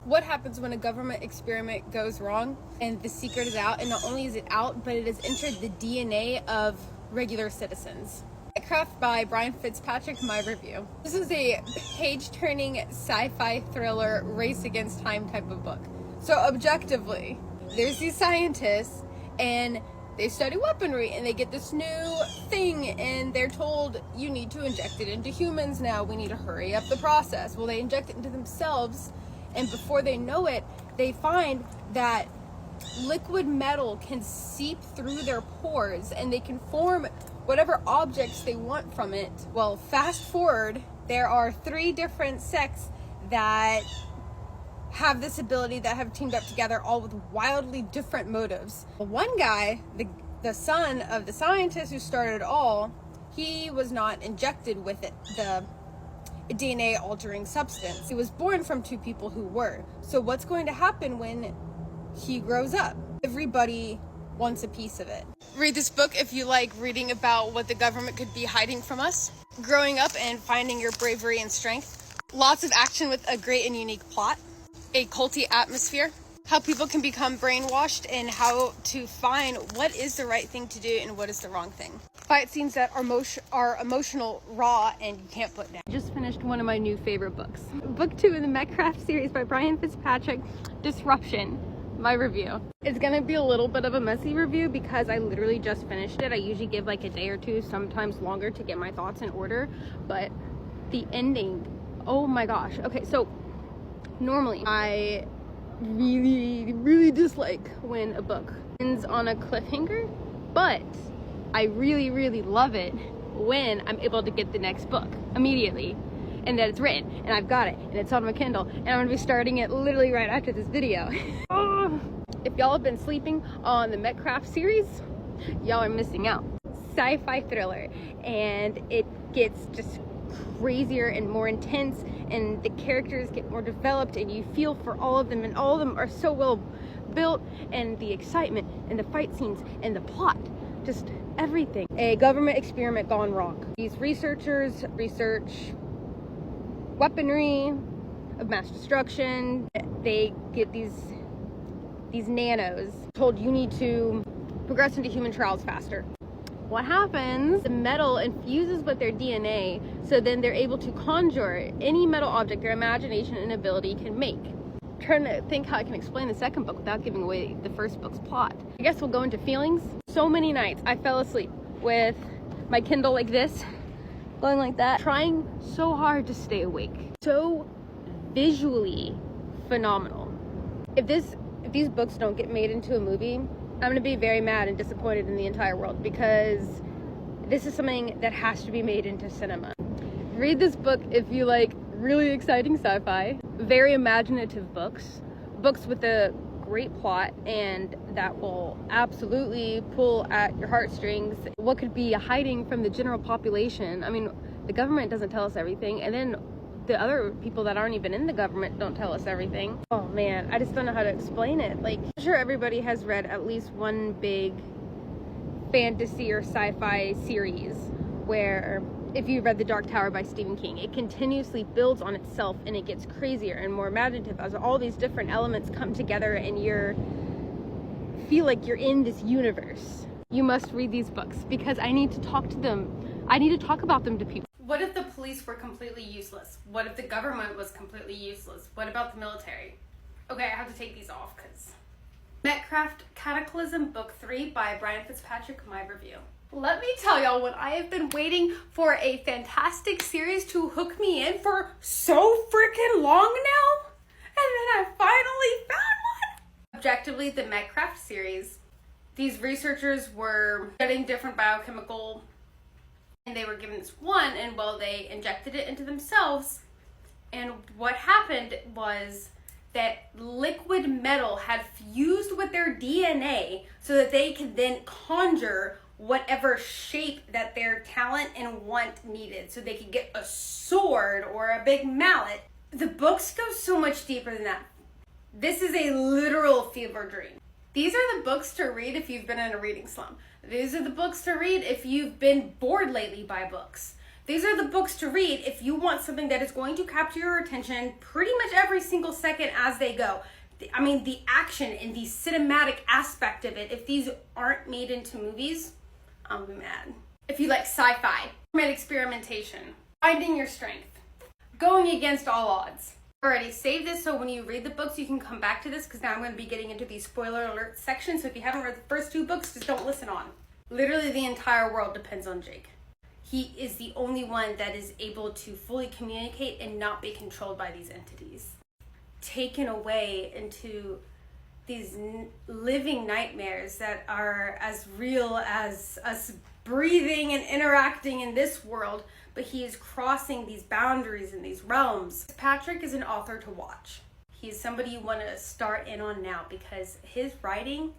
What happens when a government experiment goes wrong and the secret is out, and not only is it out, but it has entered the DNA of regular citizens? Mechcraft by Brian Fitzpatrick, my review. This is a page-turning sci-fi thriller race against time type of book. So objectively, there's these scientists and they study weaponry and they get this new thing and they're told, you need to inject it into humans now, we need to hurry up the process. Well, they inject it into themselves, and before they know it, they find that liquid metal can seep through their pores and they can form whatever objects they want from it. Well, fast forward, there are 3 different sects that have this ability, that have teamed up together, all with wildly different motives. One guy, the son of the scientist who started it all, he was not injected with it, the DNA altering substance. He was born from 2 people who were. So what's going to happen when he grows up? Everybody wants a piece of it. Read this book if you like reading about what the government could be hiding from us, growing up and finding your bravery and strength. Lots of action with a great and unique plot, a culty atmosphere, how people can become brainwashed, and how to find what is the right thing to do and what is the wrong thing. Fight scenes that are emotional, raw, and you can't put down. I just finished one of my new favorite books. Book 2 in the Mechcraft series by Brian Fitzpatrick, Disruption, my review. It's gonna be a little bit of a messy review because I literally just finished it. I usually give like a day or 2, sometimes longer, to get my thoughts in order, but the ending, oh my gosh. Okay, so normally I really dislike when a book ends on a cliffhanger, but I really love it when I'm able to get the next book immediately, and that it's written and I've got it and it's on my Kindle, and I'm gonna be starting it literally right after this video. If y'all have been sleeping on the Mechcraft series, y'all are missing out. Sci-fi thriller, and it gets just crazier and more intense, and the characters get more developed and you feel for all of them, and all of them are so well built, and the excitement and the fight scenes and the plot, just everything. A government experiment gone wrong. These researchers research weaponry of mass destruction. They get these nanos, told you need to progress into human trials faster. What happens, the metal infuses with their DNA, so then they're able to conjure any metal object their imagination and ability can make. I'm trying to think how I can explain the second book without giving away the first book's plot. I guess we'll go into feelings. So many nights I fell asleep with my Kindle like this, going like that, trying so hard to stay awake. So visually phenomenal. If these books don't get made into a movie, I'm gonna be very mad and disappointed in the entire world, because this is something that has to be made into cinema. Read this book if you like really exciting sci-fi, very imaginative books with a great plot, and that will absolutely pull at your heartstrings. What could be hiding from the general population? I mean, the government doesn't tell us everything, and then the other people that aren't even in the government don't tell us everything. Oh man, I just don't know how to explain it. Like, I'm sure everybody has read at least one big fantasy or sci-fi series where, if you read The Dark Tower by Stephen King, it continuously builds on itself and it gets crazier and more imaginative as all these different elements come together and feel like you're in this universe. You must read these books because I need to talk to them. I need to talk about them to people. What if the police were completely useless? What if the government was completely useless? What about the military? Okay, I have to take these off because... Mechcraft Cataclysm Book 3 by Brian Fitzpatrick, my review. Let me tell y'all what I have been waiting for, a fantastic series to hook me in for so freaking long now, and then I finally found one! Objectively, the Mechcraft series, these researchers were studying different biochemical, and they were given this one, and well, they injected it into themselves, and what happened was that liquid metal had fused with their DNA so that they could then conjure whatever shape that their talent and want needed, so they could get a sword or a big mallet. The books go so much deeper than that. This is a literal fever dream. These are the books to read if you've been in a reading slump. These are the books to read if you've been bored lately by books. These are the books to read if you want something that is going to capture your attention pretty much every single second as they go. I mean, the action and the cinematic aspect of it, if these aren't made into movies, I'll be mad. If you like sci-fi, experimentation, finding your strength, going against all odds. Alrighty, save this so when you read the books you can come back to this, because now I'm going to be getting into the spoiler alert section, so if you haven't read the first 2 books, just don't listen on. Literally the entire world depends on Jake. He is the only one that is able to fully communicate and not be controlled by these entities. Taken away into these living nightmares that are as real as us breathing and interacting in this world, but he is crossing these boundaries and these realms. Patrick is an author to watch. He's somebody you want to start in on now because his writing